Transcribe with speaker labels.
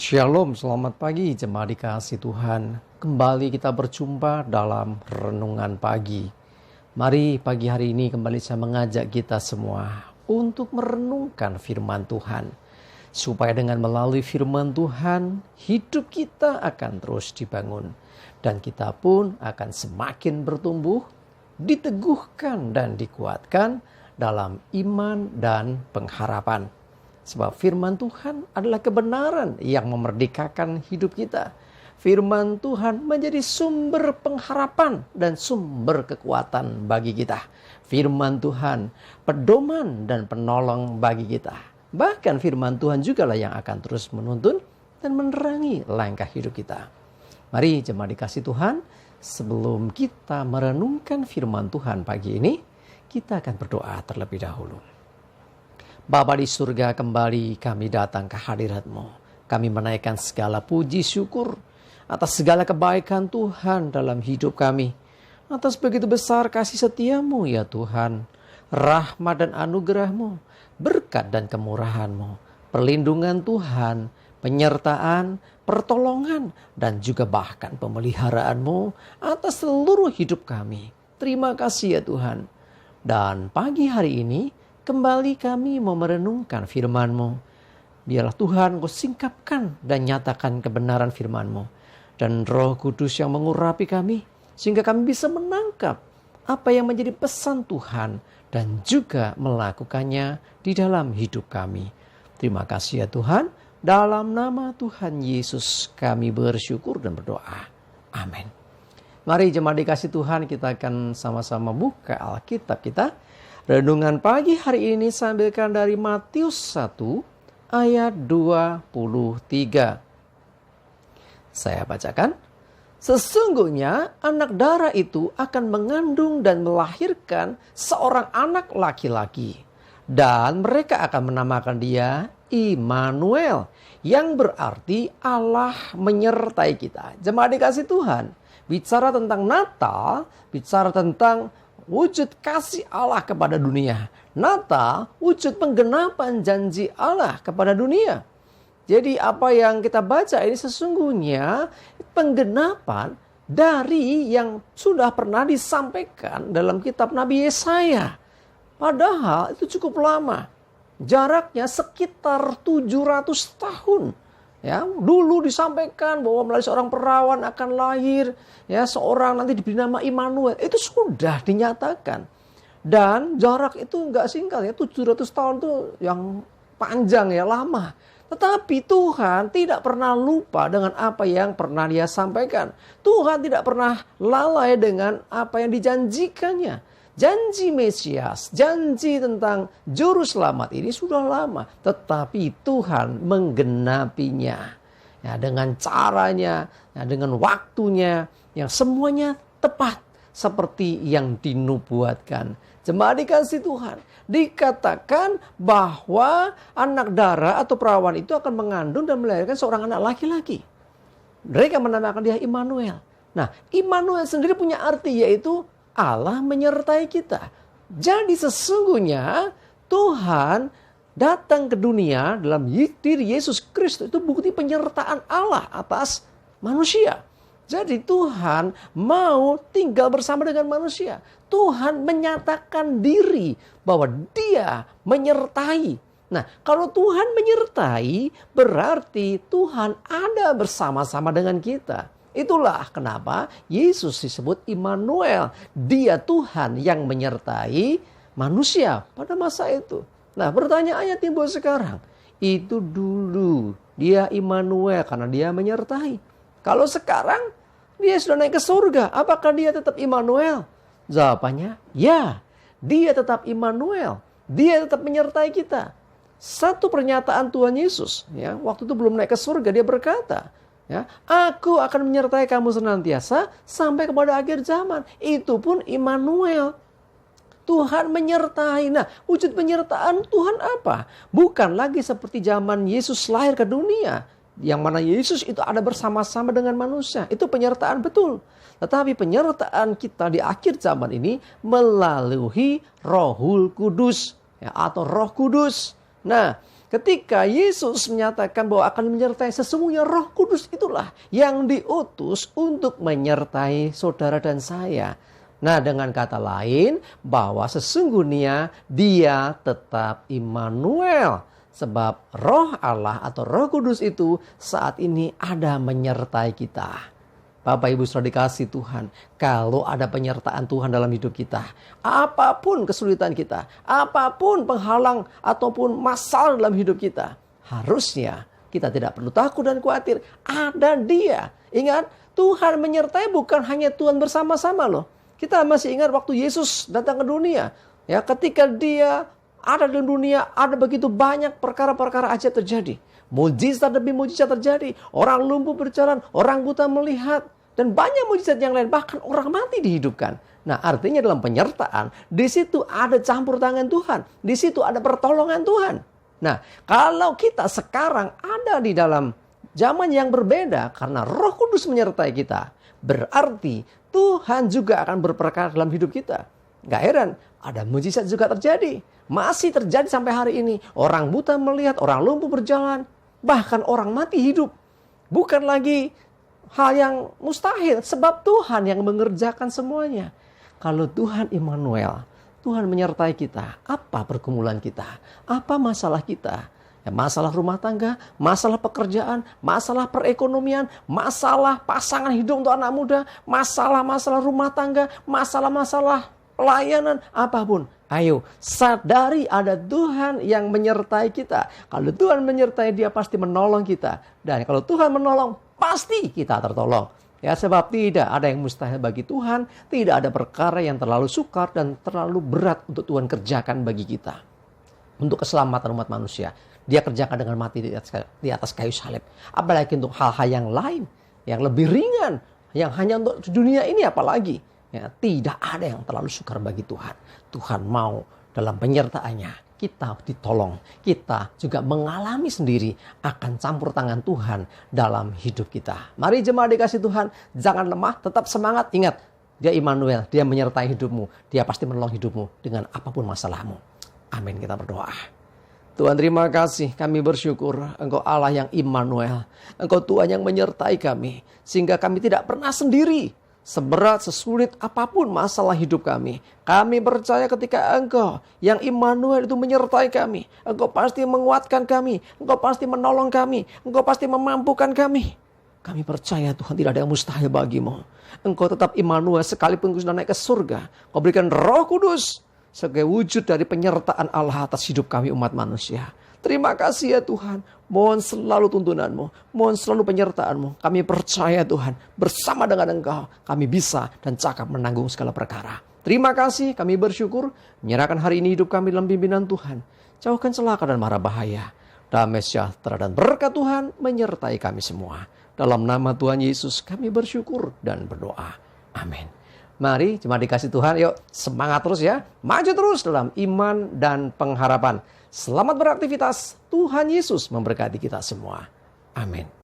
Speaker 1: Shalom, selamat pagi jemaat dikasih Tuhan. Kembali kita berjumpa dalam renungan pagi. Mari pagi hari ini kembali saya mengajak kita semua untuk merenungkan firman Tuhan. Supaya dengan melalui firman Tuhan, hidup kita akan terus dibangun. Dan kita pun akan semakin bertumbuh, diteguhkan dan dikuatkan dalam iman dan pengharapan. Sebab firman Tuhan adalah kebenaran yang memerdekakan hidup kita. Firman Tuhan menjadi sumber pengharapan dan sumber kekuatan bagi kita. Firman Tuhan pedoman dan penolong bagi kita. Bahkan firman Tuhan jugalah yang akan terus menuntun dan menerangi langkah hidup kita. Mari jemaat dikasih Tuhan, sebelum kita merenungkan firman Tuhan pagi ini, kita akan berdoa terlebih dahulu. Bapa di surga, kembali kami datang ke hadirat-Mu. Kami menaikkan segala puji syukur atas segala kebaikan Tuhan dalam hidup kami. Atas begitu besar kasih setia-Mu ya Tuhan. Rahmat dan anugerah-Mu, berkat dan kemurahan-Mu, perlindungan Tuhan, penyertaan, pertolongan, dan juga bahkan pemeliharaan-Mu atas seluruh hidup kami. Terima kasih ya Tuhan. Dan pagi hari ini, kembali kami mau merenungkan firman-Mu. Biarlah Tuhan Kau singkapkan dan nyatakan kebenaran firman-Mu. Dan Roh Kudus yang mengurapi kami, sehingga kami bisa menangkap apa yang menjadi pesan Tuhan dan juga melakukannya di dalam hidup kami. Terima kasih ya Tuhan. Dalam nama Tuhan Yesus kami bersyukur dan berdoa. Amin. Mari jemaat dikasih Tuhan, kita akan sama-sama buka Alkitab kita. Renungan pagi hari ini saya ambilkan dari Matius 1 ayat 23. Saya bacakan. Sesungguhnya anak darah itu akan mengandung dan melahirkan seorang anak laki-laki. Dan mereka akan menamakan dia Immanuel, yang berarti Allah menyertai kita. Jemaat dikasih Tuhan, bicara tentang Natal, bicara tentang wujud kasih Allah kepada dunia. Natal, wujud penggenapan janji Allah kepada dunia. Jadi apa yang kita baca ini sesungguhnya penggenapan dari yang sudah pernah disampaikan dalam kitab Nabi Yesaya. Padahal itu cukup lama. Jaraknya sekitar 700 tahun. Ya, dulu disampaikan bahwa melalui seorang perawan akan lahir, ya, seorang nanti diberi nama Immanuel. Itu sudah dinyatakan. Dan jarak itu enggak singkat ya, 700 tahun itu yang panjang ya, lama. Tetapi Tuhan tidak pernah lupa dengan apa yang pernah Dia sampaikan. Tuhan tidak pernah lalai dengan apa yang dijanjikannya. Janji Mesias, janji tentang juru selamat ini sudah lama. Tetapi Tuhan menggenapinya. Ya, dengan caranya, ya, dengan waktunya, yang semuanya tepat seperti yang dinubuatkan. Jemaat dikasih Tuhan, dikatakan bahwa anak darah atau perawan itu akan mengandung dan melahirkan seorang anak laki-laki. Mereka menamakan dia Immanuel. Nah, Immanuel sendiri punya arti yaitu Allah menyertai kita. Jadi sesungguhnya Tuhan datang ke dunia dalam diri Yesus Kristus itu bukti penyertaan Allah atas manusia. Jadi Tuhan mau tinggal bersama dengan manusia. Tuhan menyatakan diri bahwa Dia menyertai. Nah, kalau Tuhan menyertai berarti Tuhan ada bersama-sama dengan kita. Itulah kenapa Yesus disebut Immanuel. Dia Tuhan yang menyertai manusia pada masa itu. Nah, pertanyaannya timbul sekarang. Itu dulu dia Immanuel karena dia menyertai. Kalau sekarang dia sudah naik ke surga, apakah dia tetap Immanuel? Jawabannya ya, dia tetap Immanuel. Dia tetap menyertai kita. Satu pernyataan Tuhan Yesus, ya, waktu itu belum naik ke surga, dia berkata, ya, aku akan menyertai kamu senantiasa sampai kepada akhir zaman. Itu pun Immanuel. Tuhan menyertai. Nah, wujud penyertaan Tuhan apa? Bukan lagi seperti zaman Yesus lahir ke dunia. Yang mana Yesus itu ada bersama-sama dengan manusia. Itu penyertaan betul. Tetapi penyertaan kita di akhir zaman ini melalui Rohul Kudus. Ya, atau Roh Kudus. Nah, Ketika Yesus menyatakan bahwa akan menyertai, sesungguhnya Roh Kudus itulah yang diutus untuk menyertai saudara dan saya. Nah, dengan kata lain, bahwa sesungguhnya Dia tetap Immanuel. Sebab Roh Allah atau Roh Kudus itu saat ini ada menyertai kita. Bapak Ibu saudara dikasih Tuhan, kalau ada penyertaan Tuhan dalam hidup kita, apapun kesulitan kita, apapun penghalang ataupun masalah dalam hidup kita, harusnya kita tidak perlu takut dan khawatir. Ada Dia. Ingat, Tuhan menyertai bukan hanya Tuhan bersama-sama loh. Kita masih ingat waktu Yesus datang ke dunia. Ya, ketika Dia ada di dunia, ada begitu banyak perkara-perkara ajaib terjadi. Mujizat demi mujizat terjadi. Orang lumpuh berjalan, orang buta melihat, dan banyak mujizat yang lain. Bahkan orang mati dihidupkan. Nah, artinya dalam penyertaan, di situ ada campur tangan Tuhan. Di situ ada pertolongan Tuhan. Nah, kalau kita sekarang ada di dalam zaman yang berbeda karena Roh Kudus menyertai kita, berarti Tuhan juga akan berperkara dalam hidup kita. Gak heran, ada mujizat juga terjadi. Masih terjadi sampai hari ini. Orang buta melihat, orang lumpuh berjalan. Bahkan orang mati hidup. Bukan lagi hal yang mustahil. Sebab Tuhan yang mengerjakan semuanya. Kalau Tuhan Immanuel, Tuhan menyertai kita. Apa pergumulan kita? Apa masalah kita? Ya, masalah rumah tangga, masalah pekerjaan, masalah perekonomian, masalah pasangan hidup untuk anak muda, masalah-masalah rumah tangga, masalah-masalah pelayanan, apapun. Ayo, sadari ada Tuhan yang menyertai kita. Kalau Tuhan menyertai, Dia pasti menolong kita. Dan kalau Tuhan menolong, pasti kita tertolong. Ya, sebab tidak ada yang mustahil bagi Tuhan. Tidak ada perkara yang terlalu sukar dan terlalu berat untuk Tuhan kerjakan bagi kita. Untuk keselamatan umat manusia. Dia kerjakan dengan mati di atas kayu salib. Apalagi untuk hal-hal yang lain. Yang lebih ringan. Yang hanya untuk dunia ini apalagi. Ya, tidak ada yang terlalu sukar bagi Tuhan. Tuhan mau dalam penyertaannya kita ditolong. Kita juga mengalami sendiri akan campur tangan Tuhan dalam hidup kita. Mari jemaat dikasih Tuhan, jangan lemah, tetap semangat. Ingat, Dia Immanuel, Dia menyertai hidupmu. Dia pasti menolong hidupmu dengan apapun masalahmu. Amin, kita berdoa. Tuhan, terima kasih, kami bersyukur Engkau Allah yang Immanuel. Engkau Tuhan yang menyertai kami, sehingga kami tidak pernah sendiri. Seberat, sesulit apapun masalah hidup kami. Kami percaya ketika Engkau yang Immanuel itu menyertai kami. Engkau pasti menguatkan kami. Engkau pasti menolong kami. Engkau pasti memampukan kami. Kami percaya Tuhan tidak ada yang mustahil bagimu. Engkau tetap Immanuel sekalipun Engkau sudah naik ke surga. Kau berikan Roh Kudus sebagai wujud dari penyertaan Allah atas hidup kami umat manusia. Terima kasih ya Tuhan. Mohon selalu tuntunanmu. Mohon selalu penyertaanmu. Kami percaya Tuhan. Bersama dengan Engkau. Kami bisa dan cakap menanggung segala perkara. Terima kasih. Kami bersyukur. Menyerahkan hari ini hidup kami dalam pimpinan Tuhan. Jauhkan celaka dan mara bahaya. Damai sejahtera dan berkat Tuhan menyertai kami semua. Dalam nama Tuhan Yesus kami bersyukur dan berdoa. Amin. Mari jemaat dikasih Tuhan. Yuk semangat terus ya. Maju terus dalam iman dan pengharapan. Selamat beraktivitas. Tuhan Yesus memberkati kita semua. Amin.